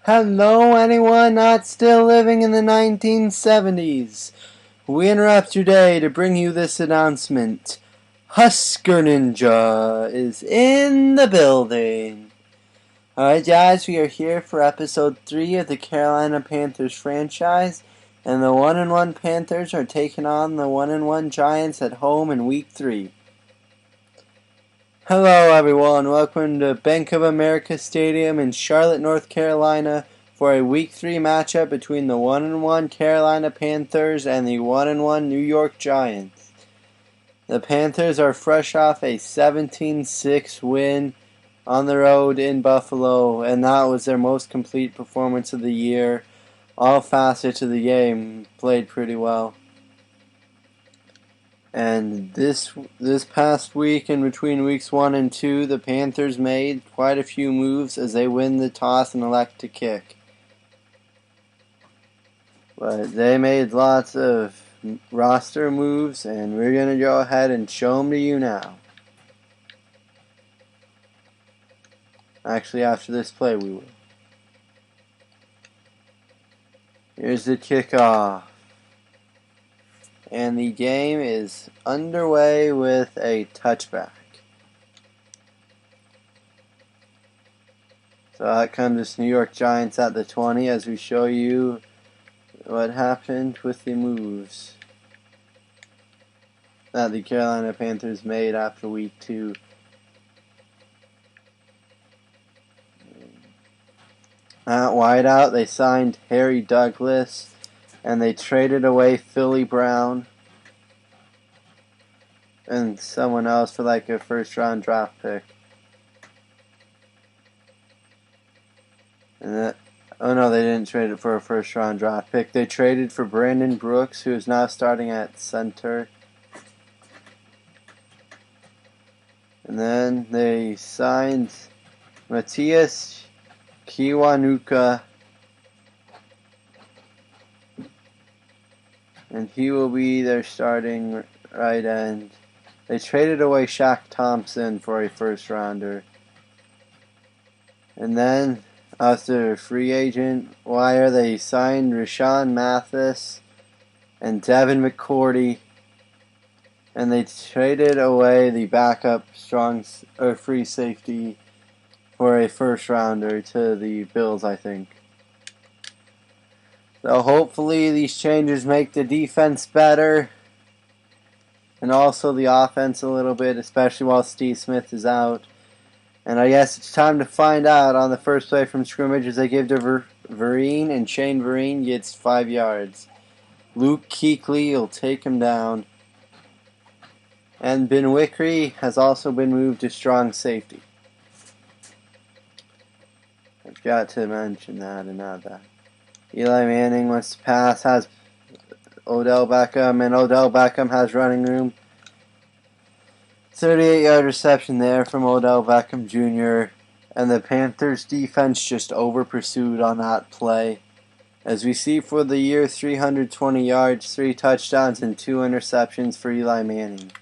Hello, anyone not still living in the 1970s. We interrupt your day to bring you this announcement. Husker Ninja is in the building. Alright, guys, we are here for episode 3 of the Carolina Panthers franchise, and the 1-1 Panthers are taking on the 1-1 Giants at home in week 3. Hello everyone, welcome to Bank of America Stadium in Charlotte, North Carolina for a Week 3 matchup between the 1-1 Carolina Panthers and the 1-1 New York Giants. The Panthers are fresh off a 17-6 win on the road in Buffalo, and that was their most complete performance of the year. All facets of the game played pretty well. And this past week, in between weeks 1 and 2, the Panthers made quite a few moves as they win the toss and elect to kick. But they made lots of roster moves, and we're going to go ahead and show them to you now. Actually, after this play, we will. Here's the kickoff. And the game is underway with a touchback. So out comes this New York Giants at the 20 as we show you what happened with the moves that the Carolina Panthers made after week 2. At wideout, they signed Harry Douglas. And they traded away Philly Brown and someone else for like a first-round draft pick. And oh no, they didn't trade it for a first-round draft pick. They traded for Brandon Brooks, who is now starting at center. And then they signed Matthias Kiwanuka. And he will be their starting right end. They traded away Shaq Thompson for a first rounder. And then, after free agent wire, they signed Rashawn Mathis and Devin McCourty. And they traded away the backup free safety for a first rounder to the Bills, I think. So hopefully these changes make the defense better and also the offense a little bit, especially while Steve Smith is out. And I guess it's time to find out on the first play from scrimmage as they give to Vereen, and Shane Vereen gets 5 yards. Luke Kuechly will take him down. And Ben Wickery has also been moved to strong safety. I've got to mention that and not that. Eli Manning wants to pass, has Odell Beckham, and Odell Beckham has running room. 38-yard reception there from Odell Beckham Jr. And the Panthers defense just over-pursued on that play. As we see for the year, 320 yards, 3 touchdowns, and 2 interceptions for Eli Manning.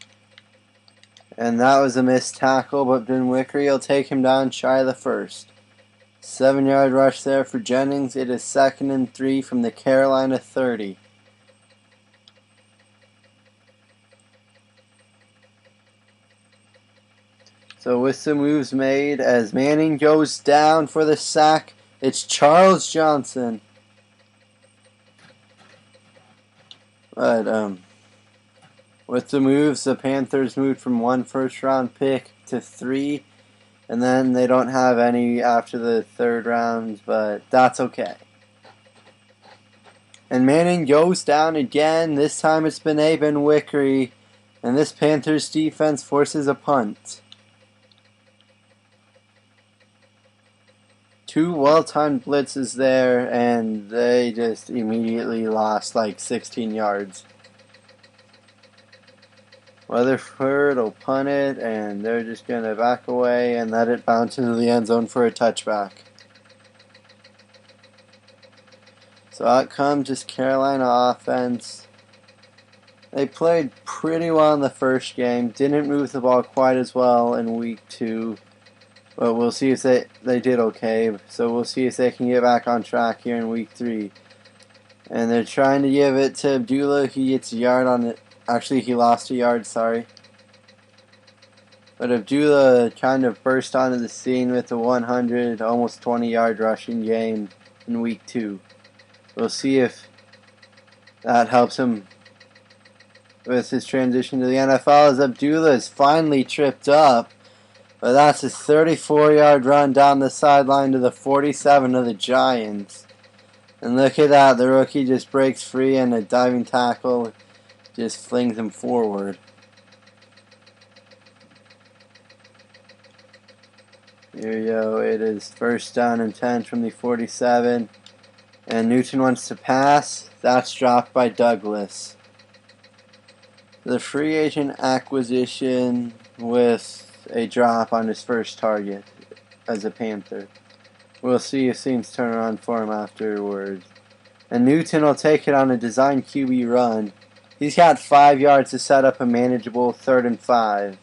And that was a missed tackle, but Ben Wickery will take him down shy of the first. 7-yard rush there for Jennings. It is 2nd and 3 from the Carolina 30. So with some moves made, as Manning goes down for the sack, it's Charles Johnson. But with the moves, the Panthers moved from 1 first-round pick to 3. And then they don't have any after the 3rd round, but that's okay. And Manning goes down again. This time it's Ben Wickery. And this Panthers defense forces a punt. 2 well-timed blitzes there, and they just immediately lost like 16 yards. Weatherford will punt it, and they're just going to back away and let it bounce into the end zone for a touchback. So out comes this Carolina offense. They played pretty well in the first game. Didn't move the ball quite as well in week 2. But we'll see if they did okay. So we'll see if they can get back on track here in week 3. And they're trying to give it to Abdullah. He gets a yard on it. Actually, he lost a yard, sorry. But Abdullah kind of burst onto the scene with a 100, almost 20-yard rushing game in week 2. We'll see if that helps him with his transition to the NFL, as Abdullah is finally tripped up. But that's a 34-yard run down the sideline to the 47 of the Giants. And look at that, the rookie just breaks free and a diving tackle just flings him forward. Here we go, it is first down and 10 from the 47. And Newton wants to pass. That's dropped by Douglas. The free agent acquisition with a drop on his first target as a Panther. We'll see if things turn around for him afterwards. And Newton will take it on a design QB run. He's got 5 yards to set up a manageable 3rd and 5.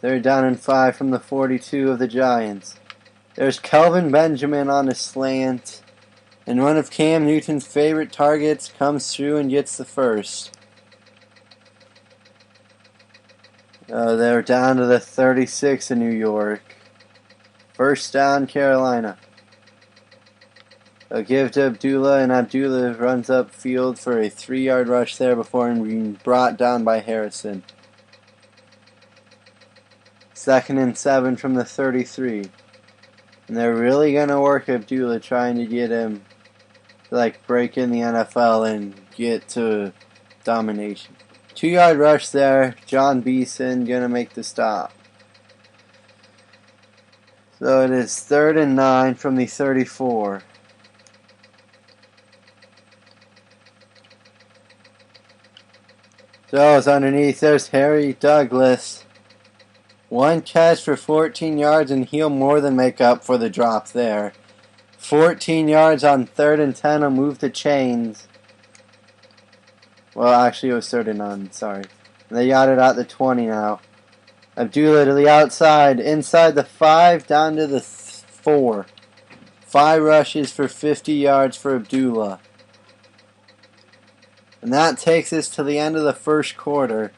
They're down and 5 from the 42 of the Giants. There's Kelvin Benjamin on a slant. And one of Cam Newton's favorite targets comes through and gets the first. They're down to the 36 in New York. First down, Carolina. They'll give to Abdullah, and Abdullah runs upfield for a 3-yard rush there before being brought down by Harrison. 2nd and 7 from the 33. And they're really going to work Abdullah, trying to get him to break in the NFL and get to domination. 2-yard rush there. John Beeson going to make the stop. So it is 3rd and 9 from the 34. So it's underneath. There's Harry Douglas. 1 catch for 14 yards, and he'll more than make up for the drop there. 14 yards on 3rd and 10. I'll move the chains. Well, actually, it was 3rd and 9. Sorry. And they got it at the 20 now. Abdullah to the outside. Inside the 5, down to the 4. 5 rushes for 50 yards for Abdullah. And that takes us to the end of the first quarter.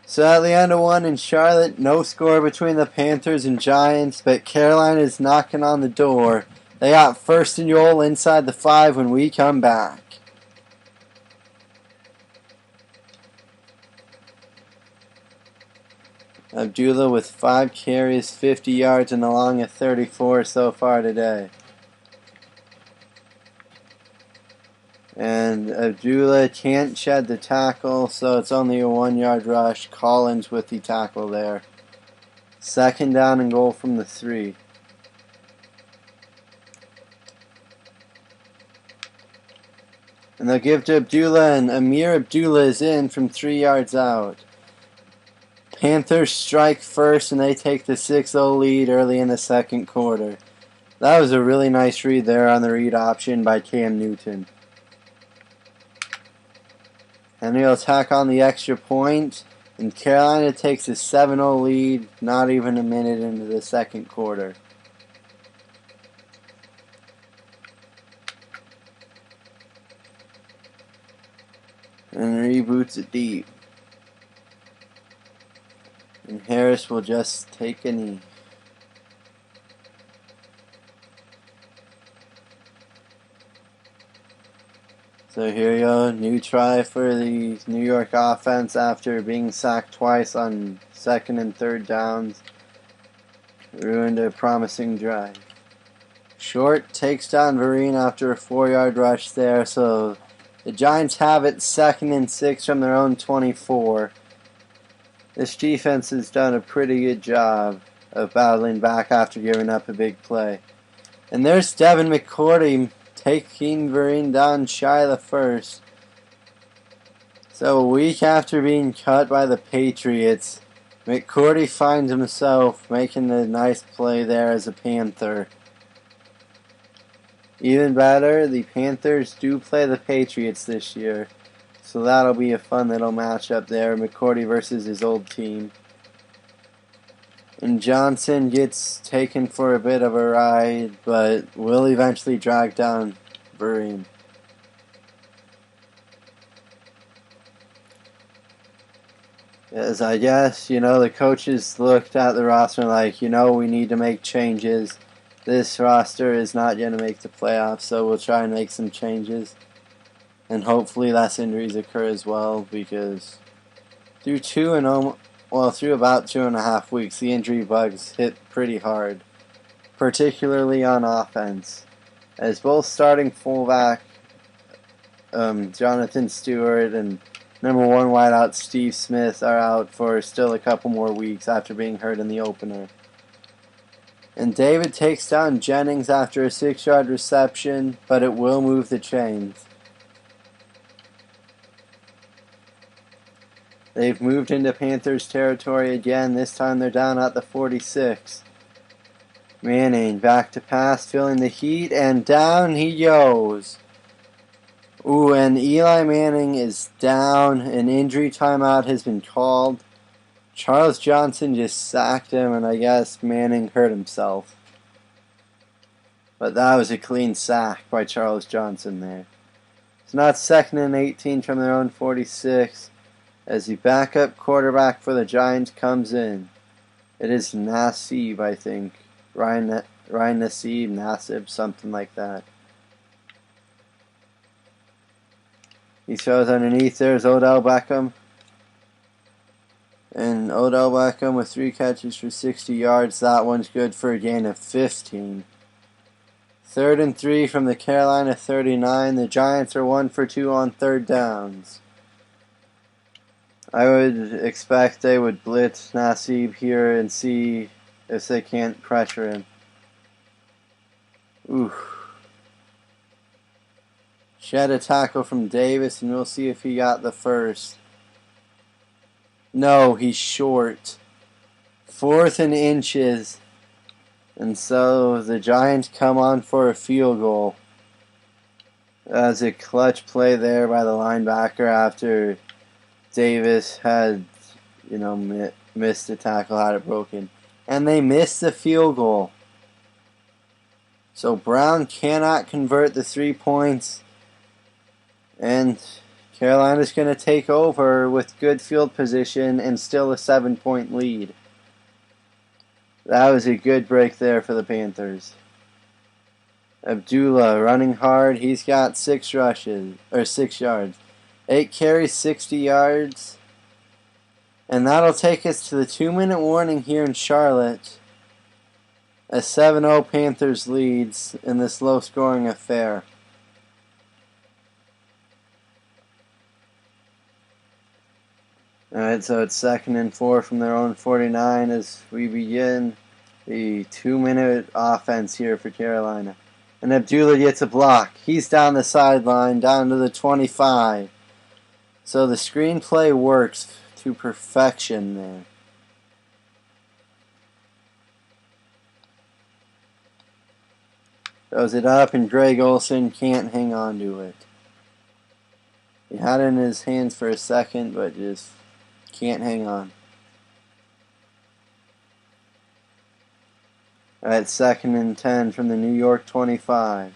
So at the end of 1 in Charlotte, no score between the Panthers and Giants, but Carolina is knocking on the door. They got 1st and goal inside the 5 when we come back. Abdullah with 5 carries, 50 yards, and along a 34 so far today. And Abdullah can't shed the tackle, so it's only a 1-yard rush. Collins with the tackle there. 2nd down and goal from the 3. And they'll give to Abdullah, and Amir Abdullah is in from 3 yards out. Panthers strike first, and they take the 6-0 lead early in the second quarter. That was a really nice read there on the read option by Cam Newton. And he'll tack on the extra point, and Carolina takes a 7-0 lead, not even a minute into the second quarter. And reboots it deep. And Harris will just take a knee. So here we go, new try for the New York offense after being sacked twice on 2nd and 3rd downs. Ruined a promising drive. Short takes down Vereen after a 4-yard rush there, so the Giants have it 2nd and 6 from their own 24. This defense has done a pretty good job of battling back after giving up a big play. And there's Devin McCourty taking Vereen down shy of the 1st. So a week after being cut by the Patriots, McCourty finds himself making a nice play there as a Panther. Even better, the Panthers do play the Patriots this year. So that'll be a fun little matchup there. McCourty versus his old team. And Johnson gets taken for a bit of a ride, but will eventually drag down Vereen. As I guess, the coaches looked at the roster and like, we need to make changes. This roster is not going to make the playoffs, so we'll try and make some changes. And hopefully less injuries occur as well, because through through about 2.5 weeks, the injury bugs hit pretty hard, particularly on offense. As both starting fullback Jonathan Stewart and number 1 wideout Steve Smith are out for still a couple more weeks after being hurt in the opener. And David takes down Jennings after a 6-yard reception, but it will move the chains. They've moved into Panthers territory again. This time they're down at the 46. Manning back to pass, feeling the heat, and down he goes. Ooh, and Eli Manning is down. An injury timeout has been called. Charles Johnson just sacked him, and I guess Manning hurt himself. But that was a clean sack by Charles Johnson there. It's not 2nd and 18 from their own 46 as the backup quarterback for the Giants comes in. It is Nassib, I think. Ryan Nassib, something like that. He shows underneath. There's Odell Beckham. And Odell Beckham with 3 catches for 60 yards. That one's good for a gain of 15. 3rd and 3 from the Carolina 39. The Giants are 1 for 2 on 3rd downs. I would expect they would blitz Nassib here and see if they can't pressure him. Ooh. Shed a tackle from Davis, and we'll see if he got the first. No, he's short. 4th and inches. And so the Giants come on for a field goal. That was a clutch play there by the linebacker after Davis had, missed the tackle, had it broken. And they missed the field goal. So Brown cannot convert the 3 points. And Carolina's going to take over with good field position and still a 7-point lead. That was a good break there for the Panthers. Abdullah running hard. He's got 6 yards. 8 carries, 60 yards. And that'll take us to the 2-minute warning here in Charlotte. A 7-0 Panthers leads in this low-scoring affair. Alright, so it's 2nd and 4 from their own 49 as we begin the 2-minute offense here for Carolina. And Abdullah gets a block. He's down the sideline, down to the 25. So the screenplay works to perfection there. Throws it up, and Greg Olsen can't hang on to it. He had it in his hands for a second, but just can't hang on. Alright, 2nd and 10 from the New York 25.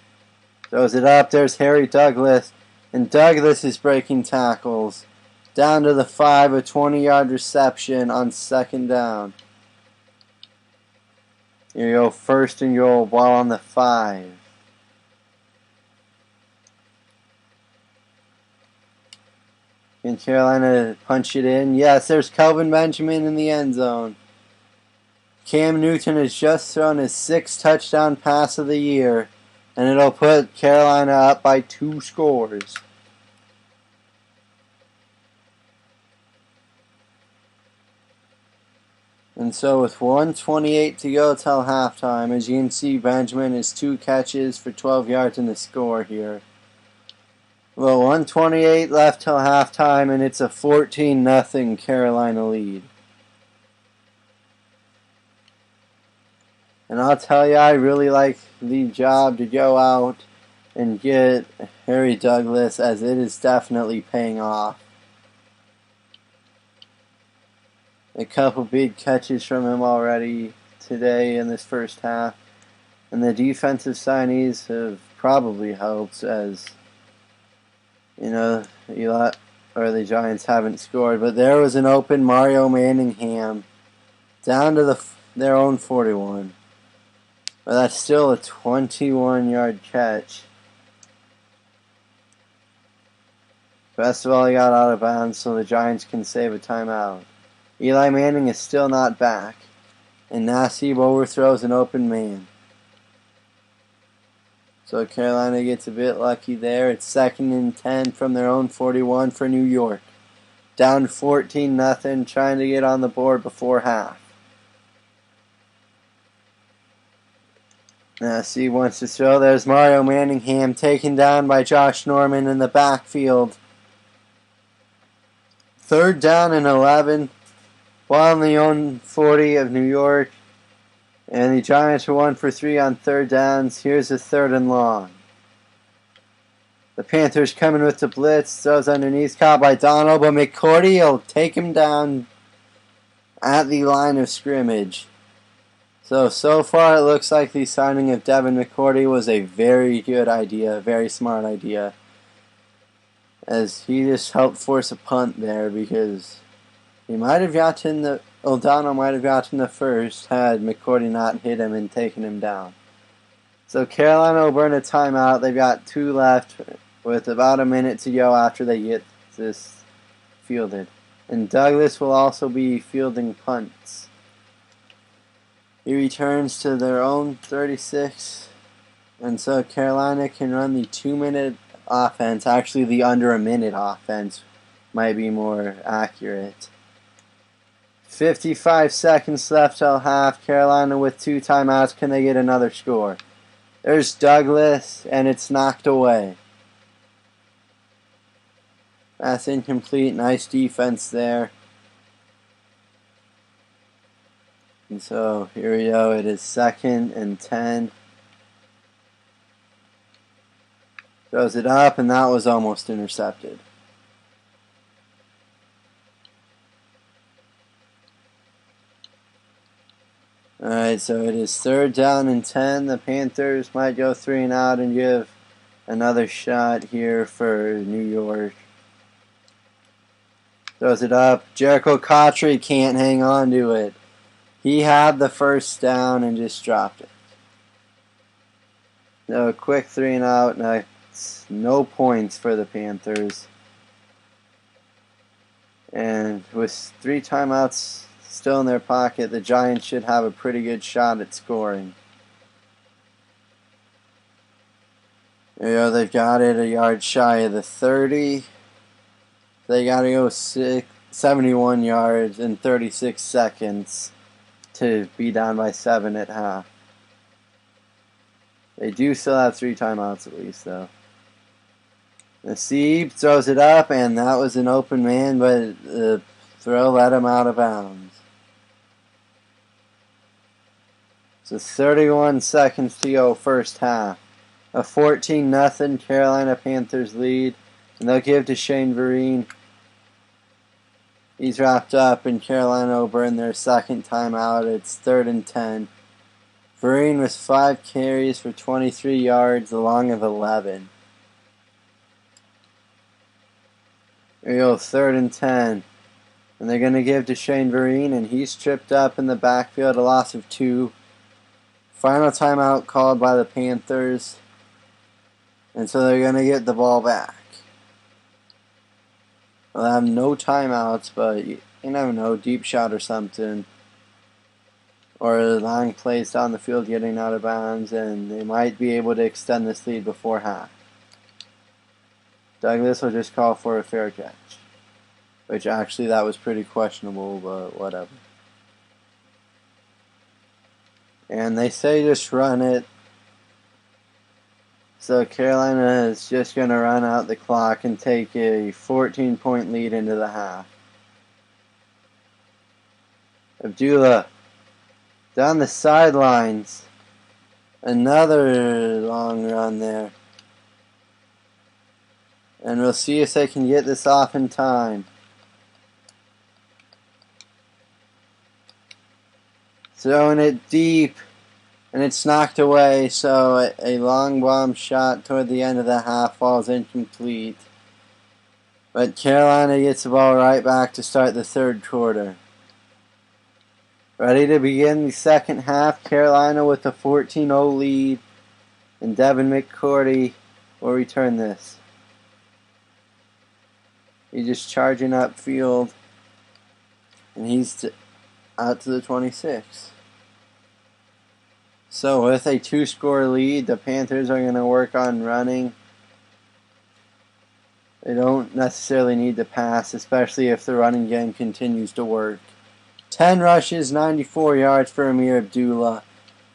Throws it up. There's Harry Douglas. And Douglas is breaking tackles. Down to the 5, a 20-yard reception on 2nd down. Here you go, 1st and goal, ball on the 5. Can Carolina punch it in? Yes, there's Kelvin Benjamin in the end zone. Cam Newton has just thrown his 6th touchdown pass of the year, and it'll put Carolina up by 2 scores. And so with 1:28 to go till halftime, as you can see, Benjamin has 2 catches for 12 yards in the score here. Well, 1:28 left till halftime, and it's a 14-0 Carolina lead. And I'll tell you, I really like the job to go out and get Harry Douglas, as it is definitely paying off. A couple big catches from him already today in this first half. And the defensive signees have probably helped, as the Giants haven't scored. But there was an open Mario Manningham down to their own 41. But that's still a 21-yard catch. Best of all, he got out of bounds so the Giants can save a timeout. Eli Manning is still not back, and Nassib overthrows an open man. So Carolina gets a bit lucky there. It's 2nd and 10 from their own 41 for New York. Down 14-0, trying to get on the board before half. Nassib wants to throw. There's Mario Manningham taken down by Josh Norman in the backfield. 3rd down and 11. Ball on the own 40 of New York. And the Giants are 1 for 3 on 3rd downs. Here's a 3rd and long. The Panthers coming with the blitz. Throws underneath, caught by Donald, but McCourty will take him down at the line of scrimmage. So far it looks like the signing of Devin McCourty was a very good idea, a very smart idea. As he just helped force a punt there, because he might have gotten O'Donnell might have gotten the first had McCourty not hit him and taken him down. So Carolina will burn a timeout. They've got 2 left with about a minute to go after they get this fielded. And Douglas will also be fielding punts. He returns to their own 36. And so Carolina can run the 2-minute offense. Actually, the under a minute offense might be more accurate. 55 seconds left till half. Carolina with 2 timeouts. Can they get another score? There's Douglas, and it's knocked away. That's incomplete. Nice defense there. And so here we go. It is 2nd and 10. Throws it up, and that was almost intercepted. Alright, so it is 3rd down and 10. The Panthers might go 3 and out and give another shot here for New York. Throws it up. Jericho Cotchery can't hang on to it. He had the first down and just dropped it. So quick 3 and out. No points for the Panthers. And with 3 timeouts still in their pocket, the Giants should have a pretty good shot at scoring. There you go, they've got it a yard shy of the 30. They got to go 71 yards in 36 seconds to be down by 7 at half. They do still have 3 timeouts at least, though. Nassib throws it up, and that was an open man, but the throw let him out of bounds. So 31 seconds to go first half. A 14-0 Carolina Panthers lead. And they'll give to Shane Vereen. He's wrapped up, and Carolina will burn their 2nd timeout. It's 3rd and 10. Vereen with 5 carries for 23 yards, along of 11. There you go, 3rd and 10. And they're going to give to Shane Vereen, and he's tripped up in the backfield, a loss of 2. Final timeout called by the Panthers. And so they're going to get the ball back. They'll have no timeouts, but you never know, deep shot or something. Or long plays down the field getting out of bounds, and they might be able to extend this lead before half. Douglas will just call for a fair catch. Which actually that was pretty questionable, but whatever. And they say just run it. So Carolina is just going to run out the clock and take a 14-point lead into the half. Abdullah down the sidelines. Another long run there. And we'll see if they can get this off in time. Throwing it deep, and it's knocked away, so a long bomb shot toward the end of the half falls incomplete. But Carolina gets the ball right back to start the third quarter. Ready to begin the second half. Carolina with a 14-0 lead, and Devin McCourty will return this. He's just charging upfield, and he's out to the 26. So with a 2-score lead, the Panthers are going to work on running. They don't necessarily need to pass, especially if the running game continues to work. 10 rushes, 94 yards for Amir Abdullah.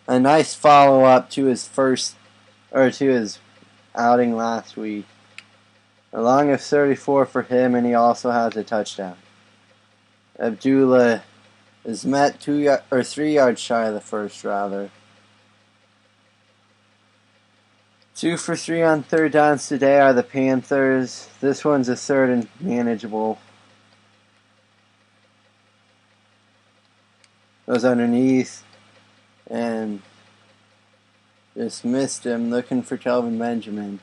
A nice follow-up to his his outing last week. A long of 34 for him, and he also has a touchdown. Abdullah is met 3 yards shy of the first, rather. 2 for 3 on third downs today are the Panthers. This one's a third and manageable. Goes underneath and just missed him, looking for Kelvin Benjamin.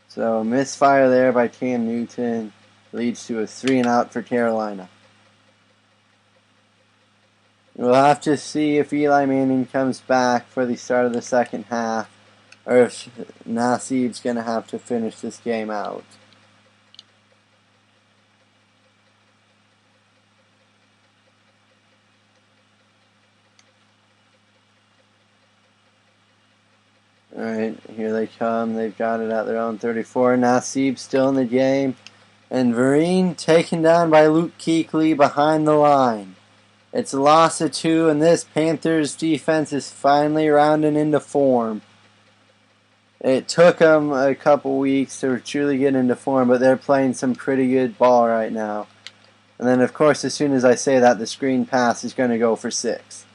So misfire there by Cam Newton leads to a 3-and-out for Carolina. We'll have to see if Eli Manning comes back for the start of the second half, or if Nassib's going to have to finish this game out. Alright, here they come. They've got it at their own 34. Nassib still in the game. And Vereen taken down by Luke Kuechly behind the line. It's a loss of 2, and this Panthers defense is finally rounding into form. It took them a couple weeks to truly get into form, but they're playing some pretty good ball right now. And then, of course, as soon as I say that, the screen pass is going to go for 6.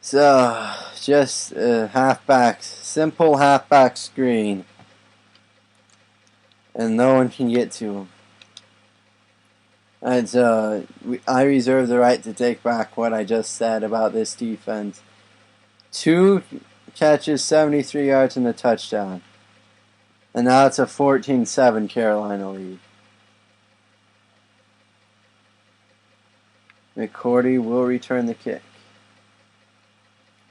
So, just a simple halfback screen. And no one can get to him. I reserve the right to take back what I just said about this defense. 2 catches, 73 yards, and a touchdown. And now it's a 14-7 Carolina lead. McCourty will return the kick.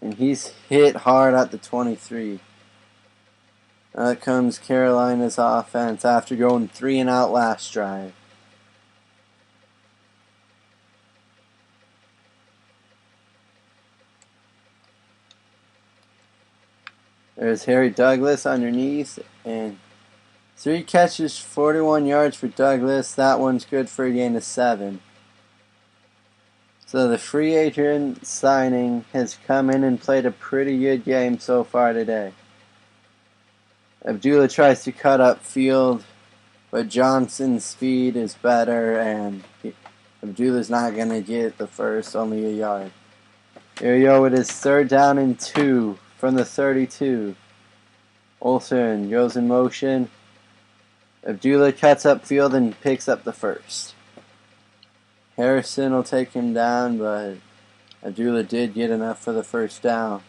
And he's hit hard at the 23. Out comes Carolina's offense after going 3-and-out last drive. There's Harry Douglas underneath, and 3 catches, 41 yards for Douglas. That one's good for a gain of 7. So the free agent signing has come in and played a pretty good game so far today. Abdullah tries to cut up field, but Johnson's speed is better, and Abdullah's not going to get the first, only a yard. Here we go with his 3rd down and 2 from the 32. Olsen goes in motion. Abdullah cuts up field and picks up the first. Harrison will take him down, but Abdullah did get enough for the first down.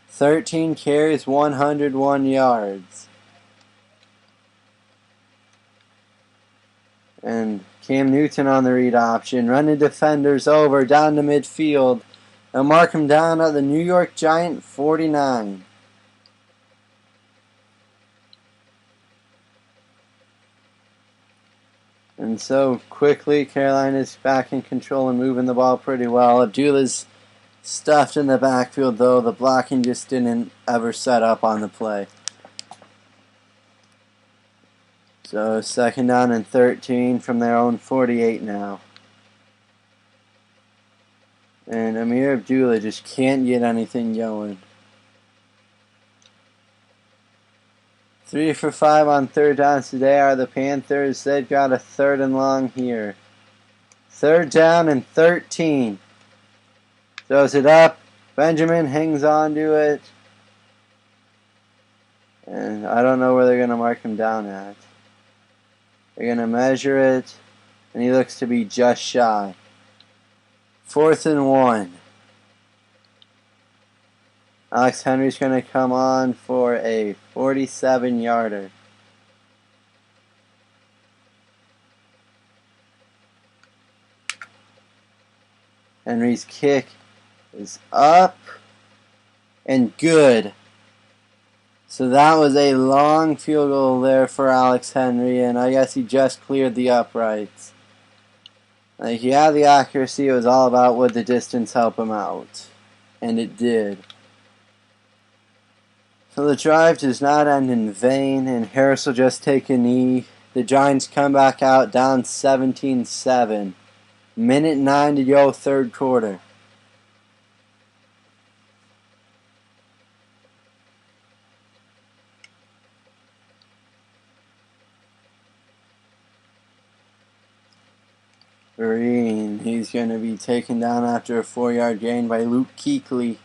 13 carries, 101 yards. And Cam Newton on the read option. Running defenders over, down to midfield. They'll mark him down at the New York Giant 49. And so quickly, Carolina's back in control and moving the ball pretty well. Abdullah's stuffed in the backfield, though. The blocking just didn't ever set up on the play. So 2nd down and 13 from their own 48 now. And Amir Abdullah just can't get anything going. 3 for 5 on 3rd downs today are the Panthers. They've got a 3rd and long here. 3rd down and 13. Throws it up. Benjamin hangs on to it. And I don't know where they're going to mark him down at. They're going to measure it, and he looks to be just shy. 4th and 1. Alex Henry's going to come on for a 47-yarder. Henry's kick is up and good. So that was a long field goal there for Alex Henry, and I guess he just cleared the uprights. Like, he had the accuracy. It was all about would the distance help him out. And it did. So the drive does not end in vain, and Harris will just take a knee. The Giants come back out down 17-7. Minute 9 to go, third quarter. Vereen, he's going to be taken down after a 4-yard gain by Luke Kuechly.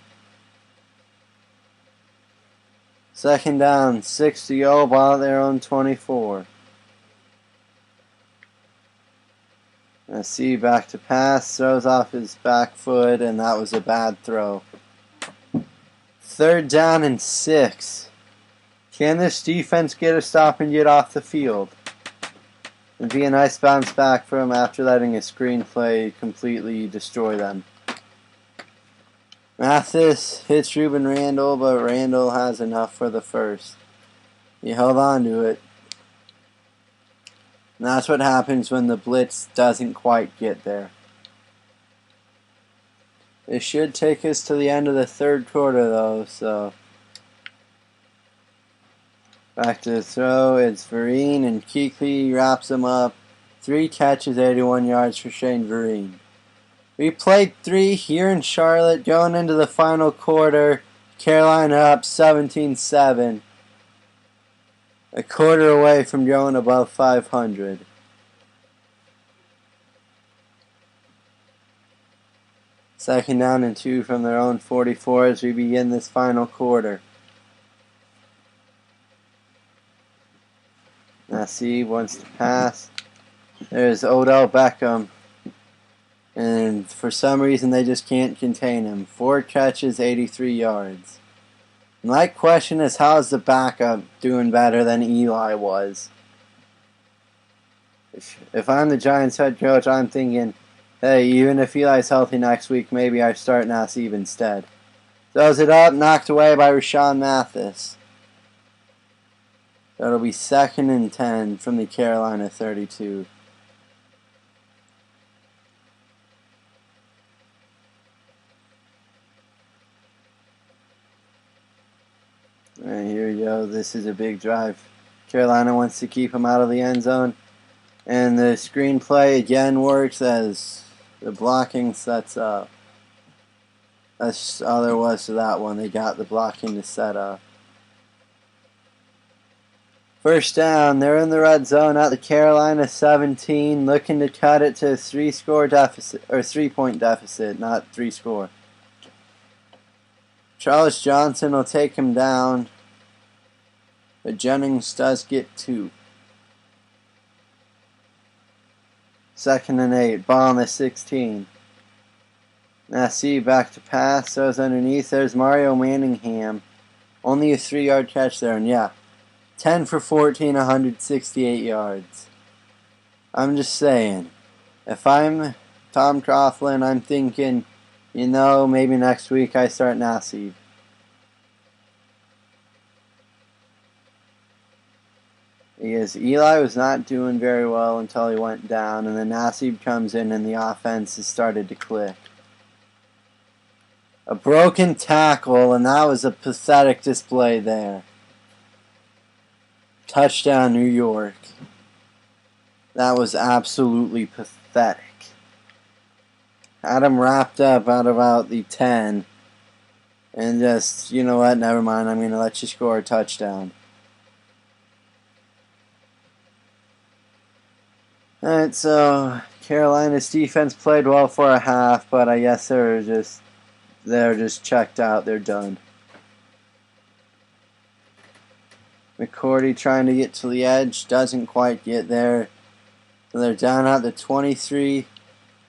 2nd down, 6 to go, ball at their own 24. See, back to pass, throws off his back foot, and that was a bad throw. 3rd down and 6. Can this defense get a stop and get off the field? It'd be a nice bounce back for him after letting a screenplay completely destroy them. Mathis hits Ruben Randall, but Randall has enough for the first. He held on to it. And that's what happens when the blitz doesn't quite get there. It should take us to the end of the third quarter, though, so... Back to the throw, it's Vereen, and Kuechly wraps him up. 3 catches, 81 yards for Shane Vereen. We played 3 here in Charlotte, going into the final quarter. Carolina up 17-7. A quarter away from going above 500. Second down and 2 from their own 44 as we begin this final quarter. Nasib wants to pass. There's Odell Beckham. And for some reason they just can't contain him. 4 catches, 83 yards. My question is, how is the backup doing better than Eli was? If I'm the Giants head coach, I'm thinking, hey, even if Eli's healthy next week, maybe I start Nasib instead. Throws it up, knocked away by Rashawn Mathis. That'll be 2nd and 10 from the Carolina 32. Alright, here we go. This is a big drive. Carolina wants to keep him out of the end zone. And the screenplay again works as the blocking sets up. That's all there was to that one. They got the blocking to set up. First down, they're in the red zone at the Carolina 17, looking to cut it to a 3-point deficit, not 3 score. Charles Johnson will take him down, but Jennings does get 2. 2nd and 8, ball on the 16. Nasib back to pass, throws underneath. There's Mario Manningham. Only a 3-yard catch there, and yeah. 10 for 14, 168 yards. I'm just saying, if I'm Tom Coughlin, I'm thinking, maybe next week I start Nasib. Because Eli was not doing very well until he went down, and then Nasib comes in and the offense has started to click. A broken tackle, and that was a pathetic display there. Touchdown, New York. That was absolutely pathetic. Had him wrapped up at about the 10. And just, you know what, never mind, I'm going to let you score a touchdown. Alright, so Carolina's defense played well for a half, but I guess they're just checked out. They're done. McCourty trying to get to the edge, doesn't quite get there. So they're down at the 23.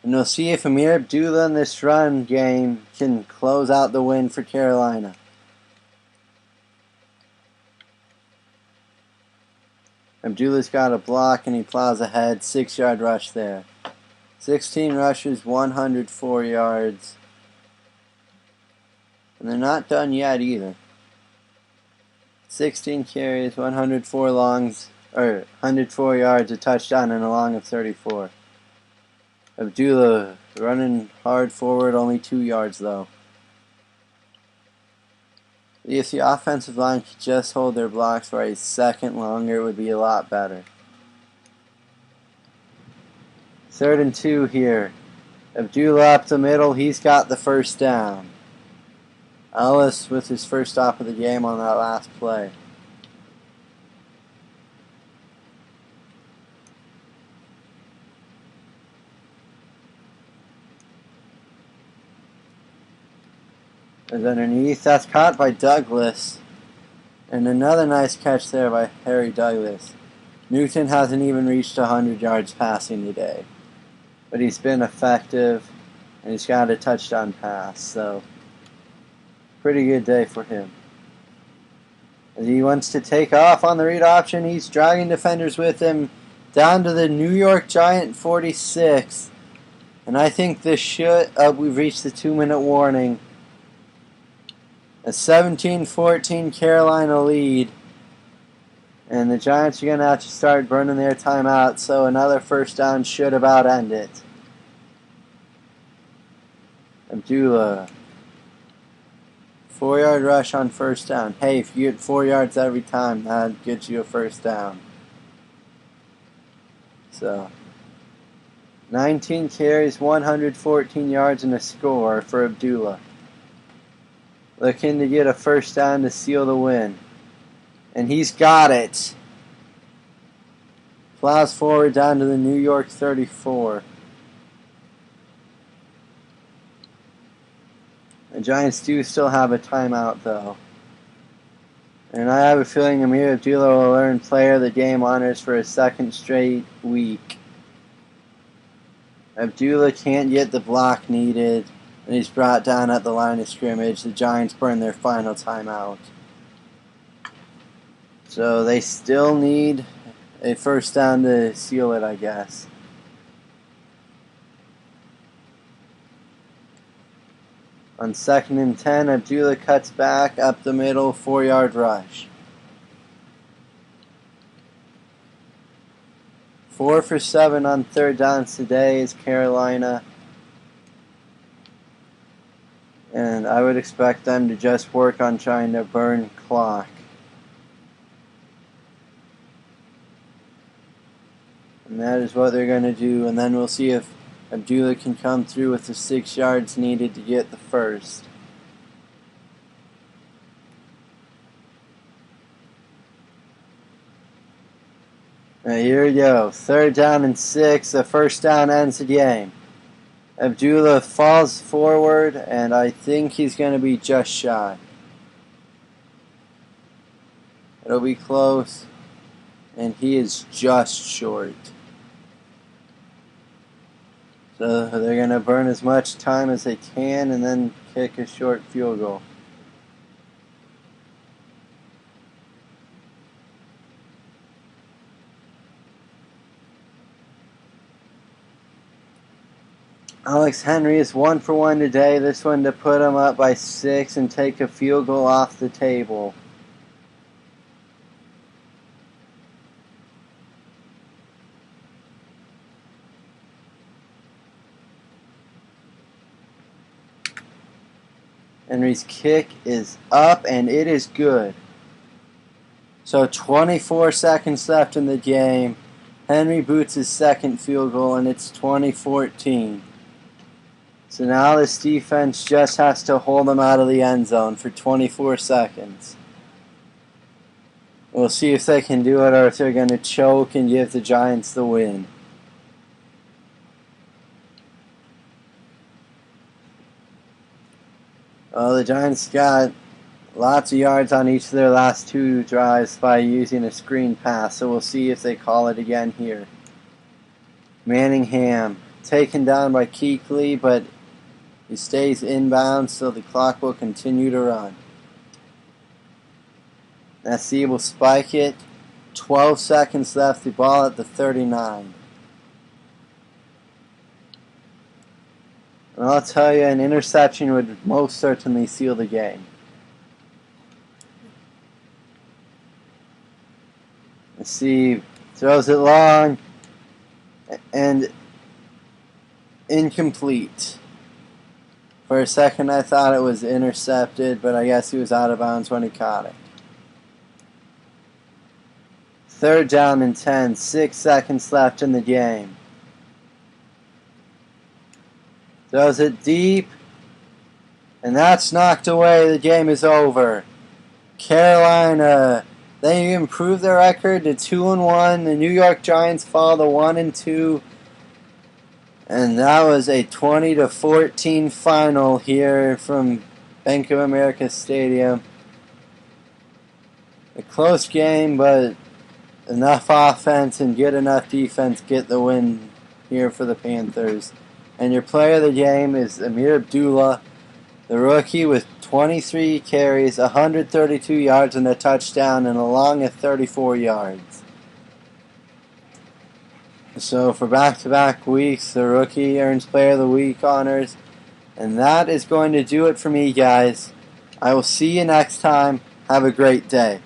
And we'll see if Amir Abdullah in this run game can close out the win for Carolina. Abdullah's got a block and he plows ahead. 6-yard rush there. 16 rushes, 104 yards. And they're not done yet either. 16 carries, 104 yards, a touchdown, and a long of 34. Abdullah running hard forward, only 2 yards though. If the offensive line could just hold their blocks for a second longer, it would be a lot better. 3rd and 2 here. Abdullah up the middle, he's got the first down. Ellis with his first stop of the game on that last play. Is underneath. That's caught by Douglas. And another nice catch there by Harry Douglas. Newton hasn't even reached 100 yards passing today. But he's been effective. And he's got a touchdown pass. So, pretty good day for him. As he wants to take off on the read option, he's dragging defenders with him down to the New York Giant 46. And I think this we've reached the 2-minute warning. A 17-14 Carolina lead. And the Giants are going to have to start burning their timeout, so another first down should about end it. Abdullah. 4-yard rush on first down. Hey, if you get 4 yards every time, that gets you a first down. So, 19 carries, 114 yards, and a score for Abdullah. Looking to get a first down to seal the win. And he's got it. Plows forward down to the New York 34. The Giants do still have a timeout, though. And I have a feeling Amir Abdullah will earn player of the game honors for a second straight week. Abdullah can't get the block needed, and he's brought down at the line of scrimmage. The Giants burn their final timeout. So they still need a first down to seal it, I guess. On 2nd and 10, Abdullah cuts back up the middle, 4-yard rush. 4 for 7 on 3rd downs today is Carolina. And I would expect them to just work on trying to burn clock. And that is what they're going to do. And then we'll see if Abdullah can come through with the 6 yards needed to get the first. Now here we go. 3rd down and 6. The first down ends the game. Abdullah falls forward, and I think he's going to be just shy. It'll be close, and he is just short. So they're going to burn as much time as they can and then kick a short field goal. Alex Henry is 1 for 1 today. This one to put him up by 6 and take a field goal off the table. Henry's kick is up, and it is good. So 24 seconds left in the game. Henry boots his second field goal, and it's 20-14. So now this defense just has to hold them out of the end zone for 24 seconds. We'll see if they can do it or if they're going to choke and give the Giants the win. Well, the Giants got Lots of yards on each of their last 2 drives by using a screen pass, so we'll see if they call it again here. Manningham taken down by Keekly, but he stays inbound, so the clock will continue to run. SC will spike it. 12 seconds left, the ball at the 39. And I'll tell you, an interception would most certainly seal the game. SC throws it long and incomplete. For a second I thought it was intercepted, but I guess he was out of bounds when he caught it. 3rd down and 10, 6 seconds left in the game. Throws it deep, and that's knocked away. The game is over. Carolina, they improved their record to 2-1. The New York Giants fall to 1-2. And that was a 20-14 final here from Bank of America Stadium. A close game, but enough offense and good enough defense get the win here for the Panthers. And your player of the game is Amir Abdullah, the rookie, with 23 carries, 132 yards and a touchdown, and a long of 34 yards. So for back-to-back weeks, the rookie earns player of the week honors. And that is going to do it for me, guys. I will see you next time. Have a great day.